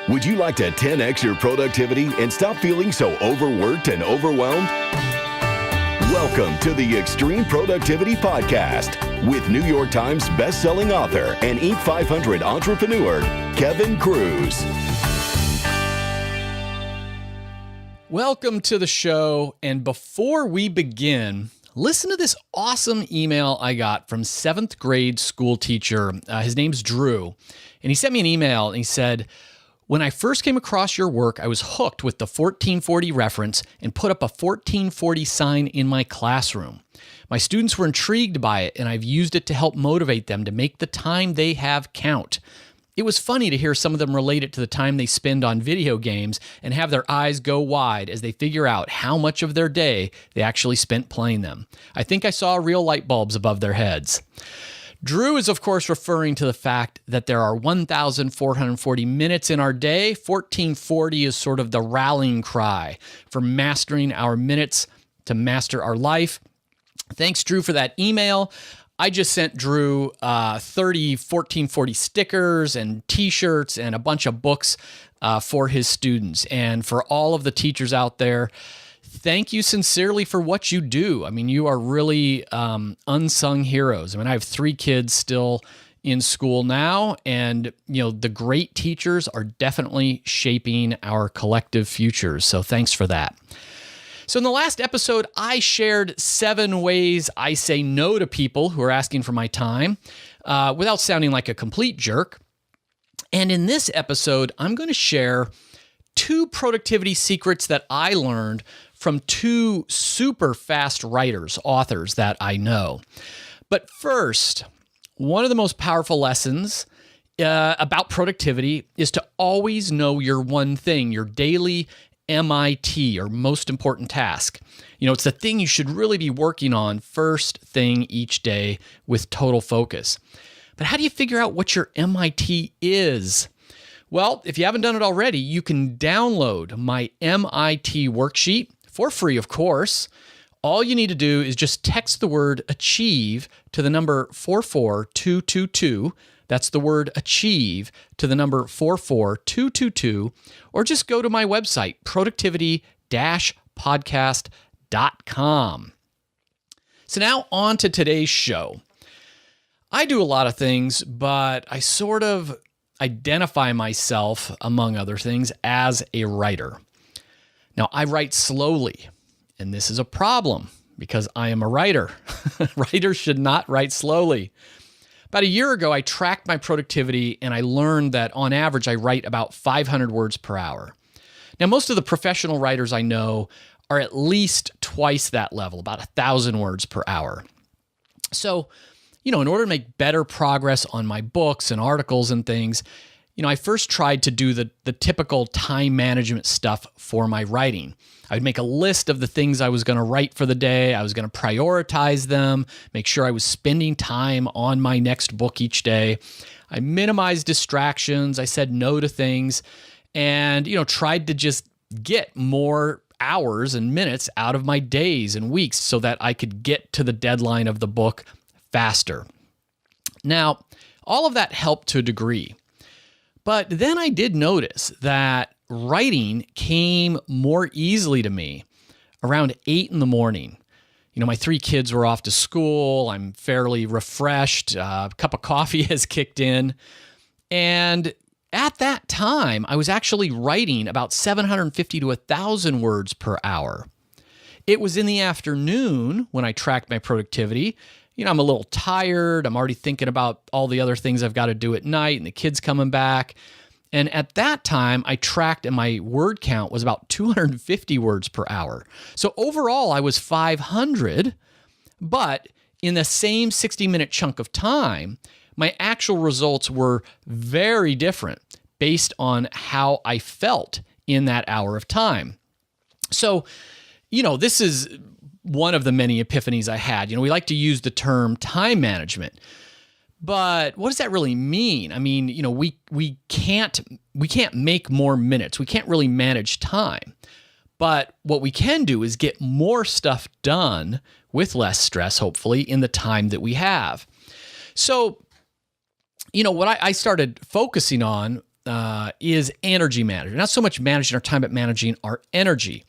Would you like to 10x your productivity and stop feeling so overworked and overwhelmed? Welcome to the Extreme Productivity Podcast with New York Times bestselling author and Inc. 500 entrepreneur, Kevin Kruse. Welcome to the show, and before we begin, listen to this awesome email I got from 7th grade school teacher. His name's Drew, and he sent me an email, and he said, "When I first came across your work, I was hooked with the 1440 reference and put up a 1440 sign in my classroom. My students were intrigued by it, and I've used it to help motivate them to make the time they have count. It was funny to hear some of them relate it to the time they spend on video games and have their eyes go wide as they figure out how much of their day they actually spent playing them. I think I saw real light bulbs above their heads." Drew is, of course, referring to the fact that there are 1,440 minutes in our day. 1440 is sort of the rallying cry for mastering our minutes to master our life. Thanks, Drew, for that email. I just sent Drew 30 1440 stickers and t-shirts and a bunch of books for his students. And for all of the teachers out there, thank you sincerely for what you do. I mean, you are really unsung heroes. I mean, I have 3 kids still in school now, and the great teachers are definitely shaping our collective futures. So thanks for that. So in the last episode, I shared 7 ways I say no to people who are asking for my time without sounding like a complete jerk. And in this episode, I'm going to share 2 productivity secrets that I learned from 2 Superfast writers, authors that I know. But first, one of the most powerful lessons about productivity is to always know your one thing, your daily MIT, or most important task. It's the thing you should really be working on first thing each day with total focus. But how do you figure out what your MIT is? Well, if you haven't done it already, you can download my MIT worksheet for free, of course. All you need to do is just text the word achieve to the number 44222. That's the word achieve to the number 44222, or just go to my website, productivity-podcast.com. So now on to today's show. I do a lot of things, but I sort of identify myself, among other things, as a writer. Now, I write slowly, and this is a problem because I am a writer. Writers should not write slowly. About a year ago, I tracked my productivity, and I learned that on average, I write about 500 words per hour. Now, most of the professional writers I know are at least twice that level, about 1,000 words per hour. So, in order to make better progress on my books and articles and things, I first tried to do the typical time management stuff for my writing. I would make a list of the things I was going to write for the day. I was going to prioritize them, make sure I was spending time on my next book each day. I minimized distractions. I said no to things and, tried to just get more hours and minutes out of my days and weeks so that I could get to the deadline of the book faster. Now, all of that helped to a degree. But then I did notice that writing came more easily to me around 8 in the morning. My 3 kids were off to school. I'm fairly refreshed. A cup of coffee has kicked in. And at that time, I was actually writing about 750 to 1,000 words per hour. It was in the afternoon when I tracked my productivity. I'm a little tired. I'm already thinking about all the other things I've got to do at night and the kids coming back. And at that time, I tracked and my word count was about 250 words per hour. So overall, I was 500, but in the same 60-minute chunk of time, my actual results were very different based on how I felt in that hour of time. So, this is one of the many epiphanies I had. We like to use the term time management, but what does that really mean? I mean, we can't make more minutes. We can't really manage time. But what we can do is get more stuff done with less stress, hopefully, in the time that we have. So, what I started focusing on is energy management. Not so much managing our time, but managing our energy.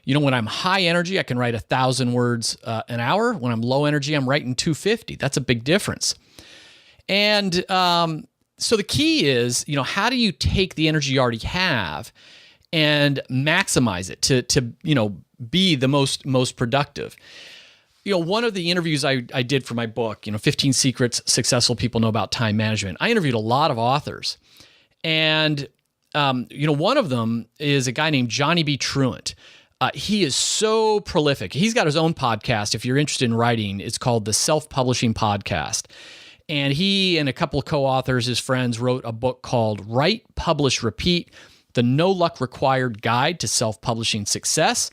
When I'm high energy, I can write 1,000 words an hour. When I'm low energy, I'm writing 250. That's a big difference. And so the key is, how do you take the energy you already have and maximize it to be the most productive? One of the interviews I did for my book, 15 Secrets Successful People Know About Time Management, I interviewed a lot of authors. And, one of them is a guy named Johnny B. Truant. He is so prolific. He's got his own podcast. If you're interested in writing, it's called the Self-Publishing Podcast. And he and a couple of co-authors, his friends, wrote a book called Write, Publish, Repeat, The No Luck Required Guide to Self-Publishing Success.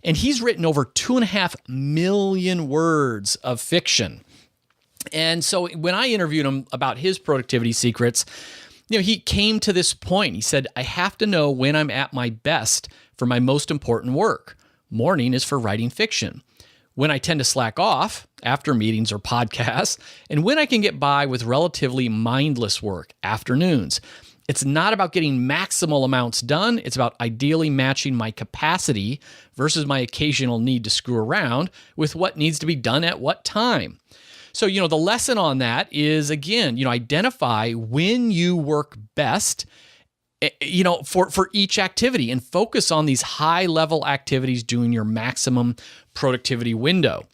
And he's written over 2.5 million words of fiction. And so when I interviewed him about his productivity secrets, he came to this point. He said, I have to know when I'm at my best for my most important work. Morning is for writing fiction. When I tend to slack off, after meetings or podcasts, and when I can get by with relatively mindless work, afternoons. It's not about getting maximal amounts done. It's about ideally matching my capacity versus my occasional need to screw around with what needs to be done at what time. So, the lesson on that is, again, identify when you work best, for each activity, and focus on these high-level activities doing your maximum productivity window.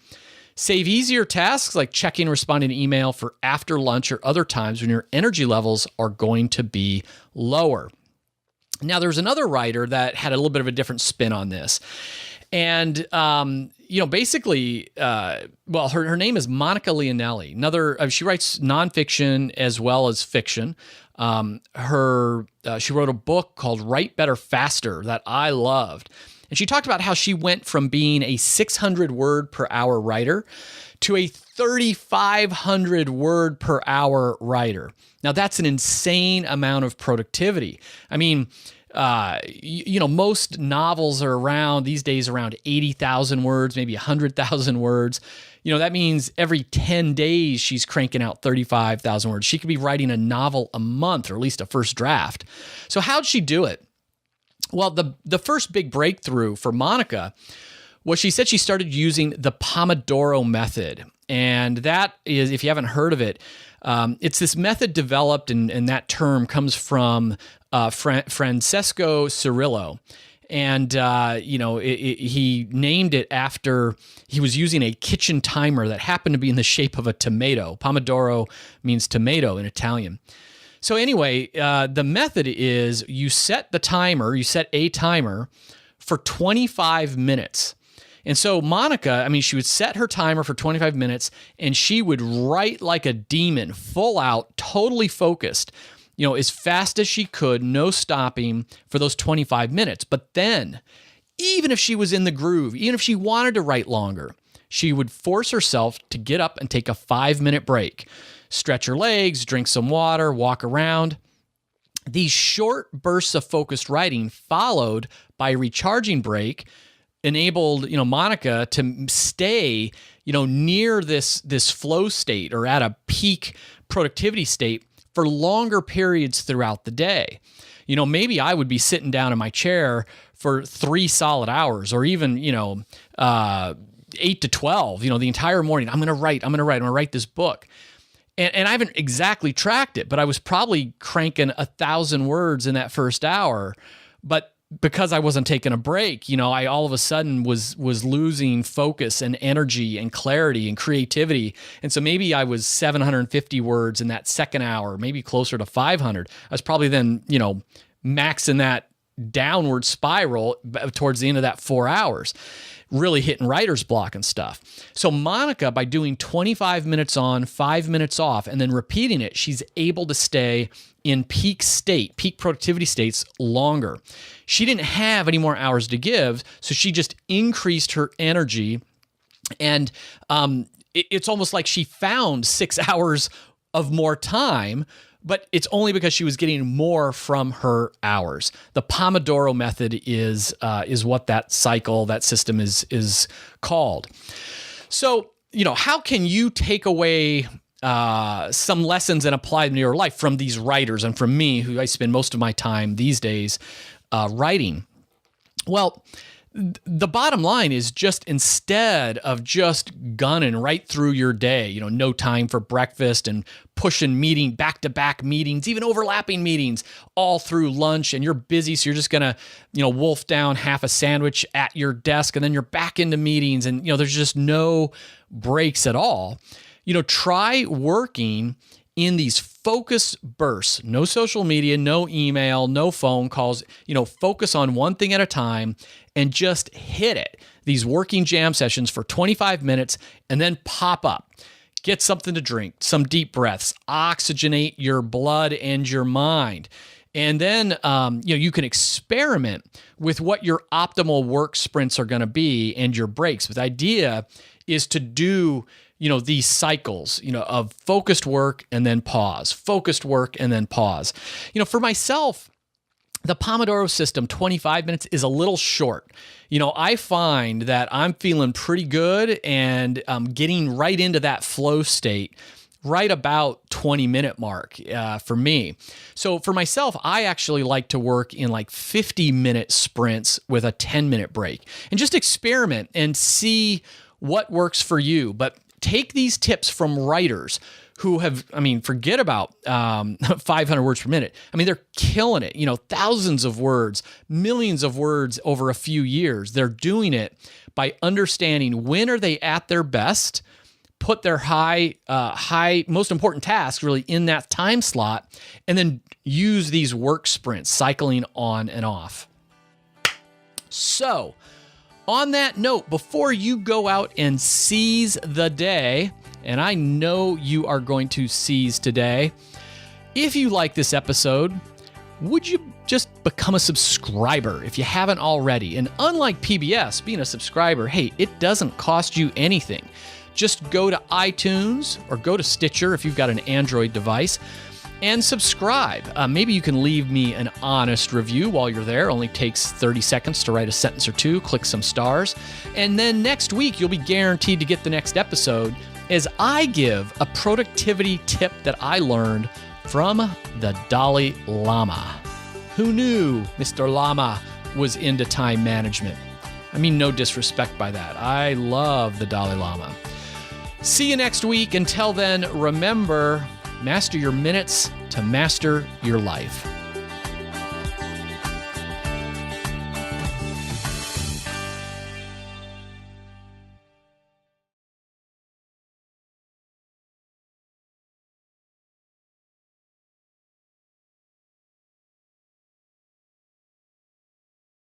Save easier tasks like checking and responding to email for after lunch or other times when your energy levels are going to be lower. Now, there's another writer that had a little bit of a different spin on this. And, basically, her name is Monica Leonelli. She writes nonfiction as well as fiction. She wrote a book called Write Better Faster that I loved. And she talked about how she went from being a 600 word per hour writer to a 3,500 word per hour writer. Now, that's an insane amount of productivity. I mean, most novels are these days around 80,000 words, maybe 100,000 words. That means every 10 days she's cranking out 35,000 words. She could be writing a novel a month, or at least a first draft. So how'd she do it? Well, the first big breakthrough for Monica was she said she started using the Pomodoro method. And that is, if you haven't heard of it, it's this method developed, and that term comes from Francesco Cirillo. And, he named it after he was using a kitchen timer that happened to be in the shape of a tomato. Pomodoro means tomato in Italian. So anyway, the method is you set a timer for 25 minutes. And so Monica, she would set her timer for 25 minutes, and she would write like a demon, full out, totally focused, as fast as she could, no stopping for those 25 minutes. But then, even if she was in the groove, even if she wanted to write longer, she would force herself to get up and take a 5-minute break, stretch her legs, drink some water, walk around. These short bursts of focused writing, followed by a recharging break, enabled Monica to stay near this flow state, or at a peak productivity state, for longer periods throughout the day. Maybe I would be sitting down in my chair for 3 solid hours, or even 8 to 12. The entire morning. I'm gonna write this book. And I haven't exactly tracked it, but I was probably cranking 1,000 words in that first hour. But because I wasn't taking a break, I all of a sudden was losing focus and energy and clarity and creativity. And so maybe I was 750 words in that second hour, maybe closer to 500. I was probably then, maxing that downward spiral towards the end of that 4 hours, really hitting writer's block and stuff. So Monica, by doing 25 minutes on, 5 minutes off, and then repeating it, she's able to stay in peak productivity states longer. She didn't have any more hours to give, so she just increased her energy. And it's almost like she found 6 hours of more time, but it's only because she was getting more from her hours. The Pomodoro method is what that system is called. So, how can you take away some lessons and apply them to your life from these writers and from me, who I spend most of my time these days writing. Well, the bottom line is just instead of just gunning right through your day, no time for breakfast and pushing back-to-back meetings, even overlapping meetings all through lunch, and you're busy, so you're just going to, wolf down half a sandwich at your desk, and then you're back into meetings, and, there's just no breaks at all. Try working in these focus bursts, no social media, no email, no phone calls, focus on one thing at a time and just hit it. These working jam sessions for 25 minutes and then pop up. Get something to drink, some deep breaths, oxygenate your blood and your mind. And then, you can experiment with what your optimal work sprints are going to be and your breaks. But the idea is to do these cycles, of focused work and then pause, focused work and then pause. For myself, the Pomodoro system, 25 minutes, is a little short. I find that I'm feeling pretty good and getting right into that flow state right about 20-minute mark for me. So for myself, I actually like to work in like 50-minute sprints with a 10-minute break and just experiment and see what works for you. But take these tips from writers who have, forget about 500 words per minute. They're killing it, thousands of words, millions of words over a few years. They're doing it by understanding when are they at their best, put their high, most important tasks really in that time slot, and then use these work sprints, cycling on and off. So, on that note, before you go out and seize the day, and I know you are going to seize today, if you like this episode, would you just become a subscriber if you haven't already? And unlike PBS, being a subscriber, hey, it doesn't cost you anything. Just go to iTunes or go to Stitcher if you've got an Android device and subscribe. Maybe you can leave me an honest review while you're there. Only takes 30 seconds to write a sentence or two, click some stars. And then next week, you'll be guaranteed to get the next episode as I give a productivity tip that I learned from the Dalai Lama. Who knew Mr. Lama was into time management? No disrespect by that. I love the Dalai Lama. See you next week. Until then, remember, master your minutes to master your life.